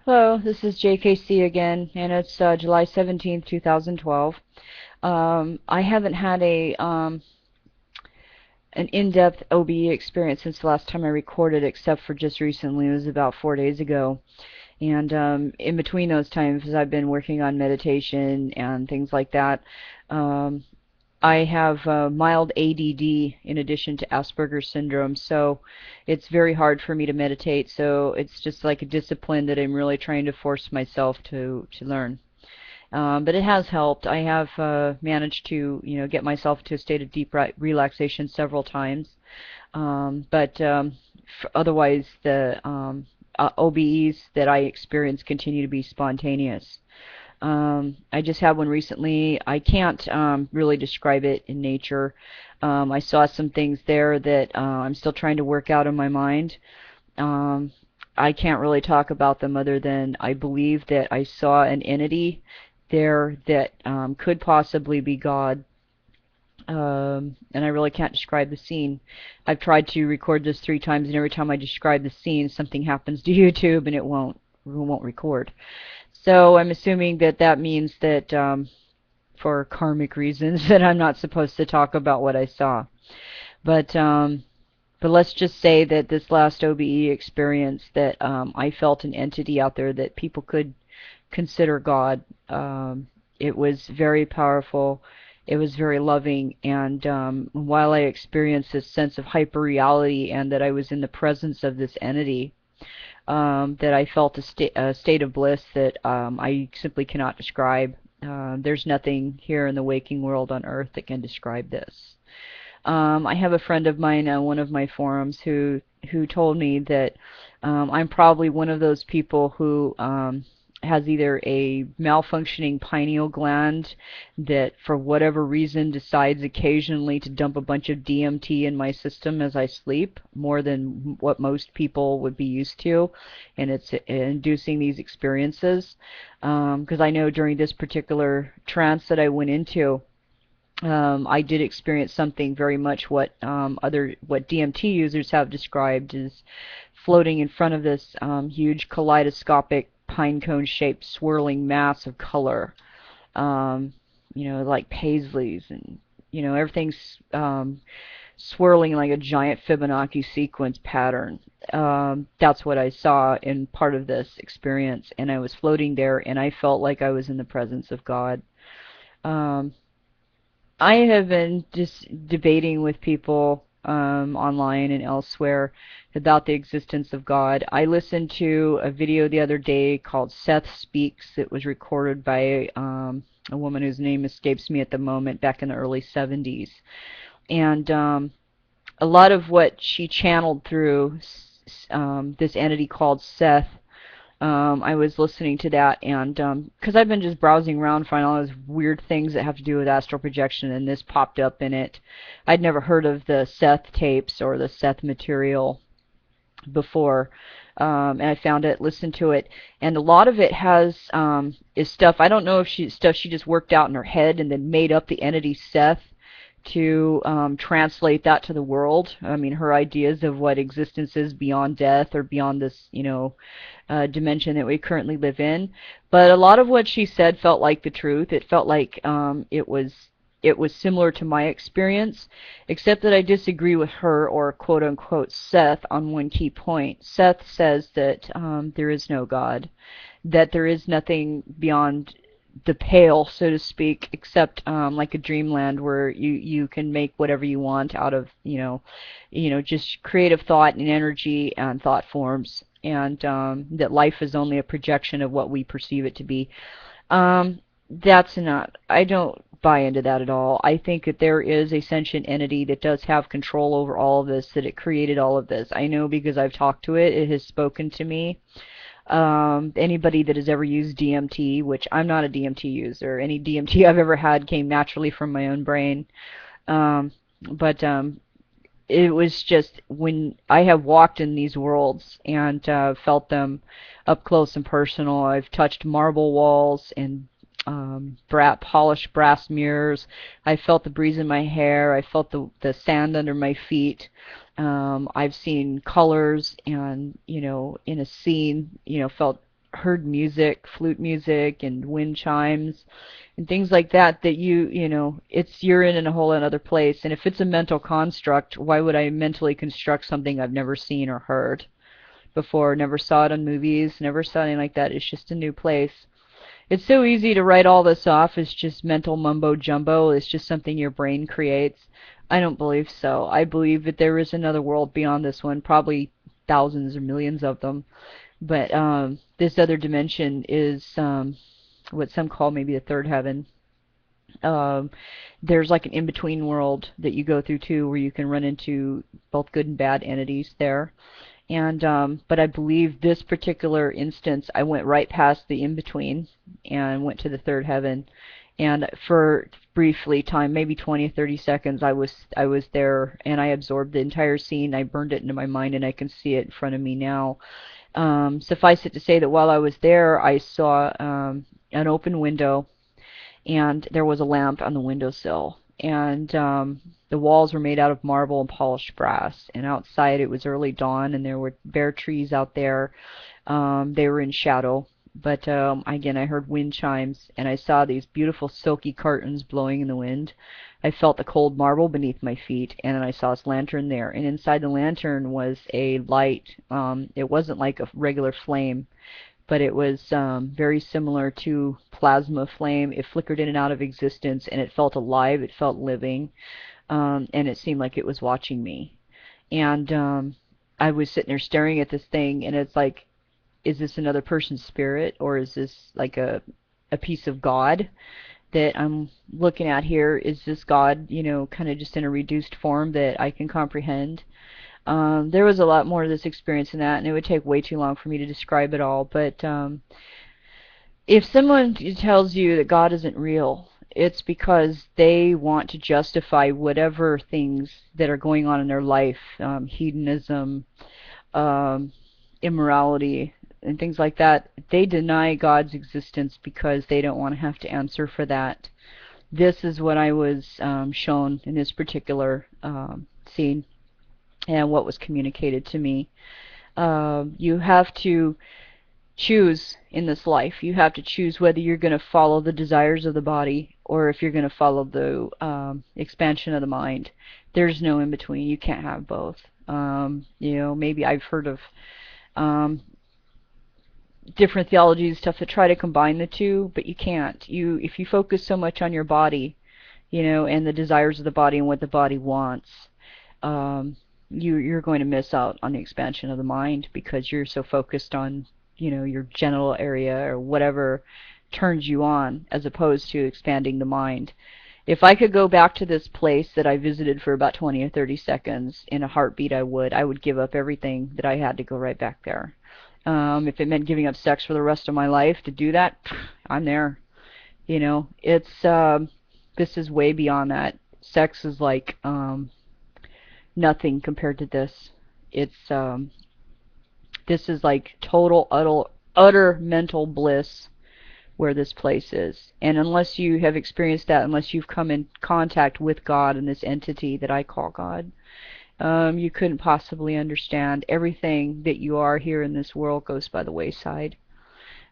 Hello, this is JKC again, and it's July 17th, 2012. I haven't had an in-depth OBE experience since the last time I recorded, except for just recently. It was about 4 days ago. And in between those times, I've been working on meditation and things like that. Um, I have mild ADD in addition to Asperger's syndrome, so it's very hard for me to meditate. So it's just like a discipline that I'm really trying to force myself to learn. But it has helped. I have managed to, get myself to a state of deep relaxation several times. But otherwise, the OBEs that I experience continue to be spontaneous. I just had one recently. I can't really describe it in nature. I saw some things there that I'm still trying to work out in my mind. Um, I can't really talk about them other than I believe that I saw an entity there that could possibly be God. And I really can't describe the scene. I've tried to record this 3 times, and every time I describe the scene, something happens to YouTube, and it won't record. So I'm assuming that that means that for karmic reasons that I'm not supposed to talk about what I saw. But um, but let's just say that this last OBE experience that I felt an entity out there that people could consider God. It was very powerful. It was very loving, and while I experienced this sense of hyperreality and that I was in the presence of this entity, that I felt a state of bliss that I simply cannot describe. There's nothing here in the waking world on earth that can describe this. I have a friend of mine on one of my forums who told me that I'm probably one of those people who has either a malfunctioning pineal gland that for whatever reason decides occasionally to dump a bunch of DMT in my system as I sleep, more than what most people would be used to, and it's inducing these experiences. Because I know during this particular trance that I went into, I did experience something very much what DMT users have described as floating in front of this huge kaleidoscopic pine cone shaped swirling mass of color. Um, like paisleys, and everything's swirling like a giant Fibonacci sequence pattern. That's what I saw in part of this experience, and I was floating there, and I felt like I was in the presence of God. Um, I have been just debating with people online and elsewhere about the existence of God. I listened to a video the other day called Seth Speaks. It was recorded by a woman whose name escapes me at the moment, back in the early 70s. And a lot of what she channeled through this entity called Seth, I was listening to that, and because I've been just browsing around, finding all those weird things that have to do with astral projection, and this popped up in it. I'd never heard of the Seth tapes or the Seth material before, and I found it, listened to it, and a lot of it is stuff. I don't know if she just worked out in her head and then made up the entity Seth to translate that to the world. I mean, her ideas of what existence is beyond death or beyond this, dimension that we currently live in. But a lot of what she said felt like the truth. It felt like it was similar to my experience, except that I disagree with her, or quote unquote Seth, on one key point. Seth says that there is no God, that there is nothing beyond the pale, so to speak, except like a dreamland where you can make whatever you want out of just creative thought and energy and thought forms, and that life is only a projection of what we perceive it to be. That's not. I don't buy into that at all. I think that there is a sentient entity that does have control over all of this, that it created all of this. I know because I've talked to it. It has spoken to me. Anybody that has ever used DMT, which I'm not a DMT user, any DMT I've ever had came naturally from my own brain. But it was just when I have walked in these worlds and felt them up close and personal. I've touched marble walls and polished brass mirrors. I felt the breeze in my hair. I felt the sand under my feet. I've seen colors, and in a scene, felt heard music, flute music, and wind chimes, and things like that. That you know, you're in a whole another place. And if it's a mental construct, why would I mentally construct something I've never seen or heard before? Never saw it on movies, never saw anything like that. It's just a new place. It's so easy to write all this off as just mental mumbo jumbo. It's just something your brain creates. I don't believe so. I believe that there is another world beyond this one, probably thousands or millions of them. But this other dimension is what some call maybe the third heaven. Um, there's like an in-between world that you go through too, where you can run into both good and bad entities there. And but I believe this particular instance, I went right past the in-between and went to the third heaven. And for briefly time, maybe 20 or 30 seconds, I was there and I absorbed the entire scene. I burned it into my mind and I can see it in front of me now. Suffice it to say that while I was there, I saw an open window and there was a lamp on the windowsill. And the walls were made out of marble and polished brass. And outside it was early dawn, and there were bare trees out there. They were in shadow. But again, I heard wind chimes, and I saw these beautiful silky curtains blowing in the wind. I felt the cold marble beneath my feet, and then I saw this lantern there. And inside the lantern was a light. It wasn't like a regular flame, but it was very similar to plasma flame. It flickered in and out of existence, and it felt alive. It felt living, and it seemed like it was watching me. And I was sitting there staring at this thing, and it's like, is this another person's spirit, or is this like a piece of God that I'm looking at here? Is this God, kind of just in a reduced form that I can comprehend? There was a lot more to this experience than that, and it would take way too long for me to describe it all. But if someone tells you that God isn't real, it's because they want to justify whatever things that are going on in their life, hedonism, um, immorality, and things like that. They deny God's existence because they don't want to have to answer for that. This is what I was shown in this particular scene and what was communicated to me. You have to choose in this life. You have to choose whether you're going to follow the desires of the body or if you're going to follow the expansion of the mind. There's no in between. You can't have both. Maybe I've heard of different theologies, stuff that try to combine the two, but you can't. If you focus so much on your body, and the desires of the body and what the body wants, you're going to miss out on the expansion of the mind because you're so focused on, your genital area or whatever turns you on, as opposed to expanding the mind. If I could go back to this place that I visited for about 20 or 30 seconds in a heartbeat, I would give up everything that I had to go right back there. If it meant giving up sex for the rest of my life to do that, I'm there. This is way beyond that. Sex is like nothing compared to this. This is like total, utter mental bliss where this place is. And unless you have experienced that, unless you've come in contact with God and this entity that I call God, you couldn't possibly understand. Everything that you are here in this world goes by the wayside.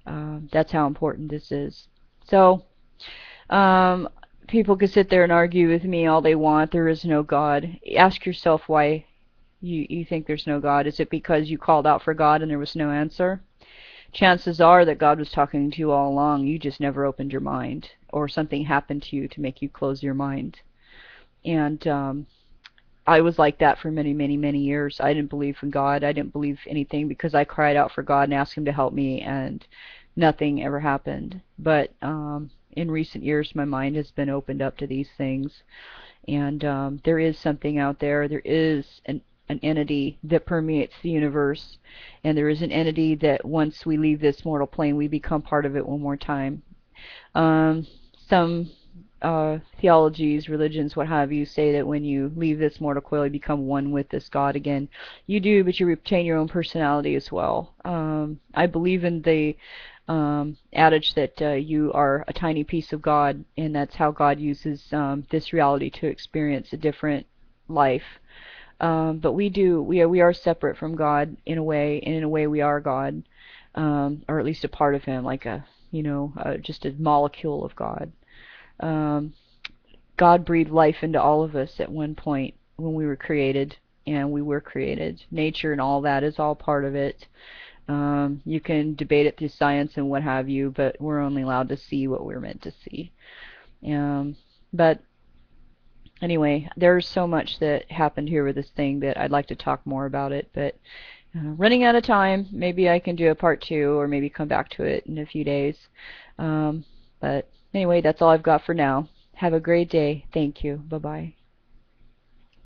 That's how important this is. So, people could sit there and argue with me all they want. There is no God. Ask yourself why you think there's no God. Is it because you called out for God and there was no answer? Chances are that God was talking to you all along. You just never opened your mind, or something happened to you to make you close your mind. And I was like that for many, many, many years. I didn't believe in God. I didn't believe anything because I cried out for God and asked Him to help me, and nothing ever happened. But in recent years, my mind has been opened up to these things, and there is something out there. There is an entity that permeates the universe, and there is an entity that once we leave this mortal plane, we become part of it one more time. Some theologies, religions, what have you, say that when you leave this mortal coil, you become one with this God again. You do, but you retain your own personality as well. I believe in the adage that you are a tiny piece of God, and that's how God uses this reality to experience a different life. But we are separate from God in a way, and in a way we are God. or at least a part of him, like just a molecule of God. Um, God breathed life into all of us at one point when we were created, and we were created. Nature and all that is all part of it. You can debate it through science and what have you, but we're only allowed to see what we're meant to see. But anyway, there's so much that happened here with this thing that I'd like to talk more about it, but running out of time. Maybe I can do a part two, or maybe come back to it in a few days. But anyway, that's all I've got for now. Have a great day. Thank you. Bye-bye.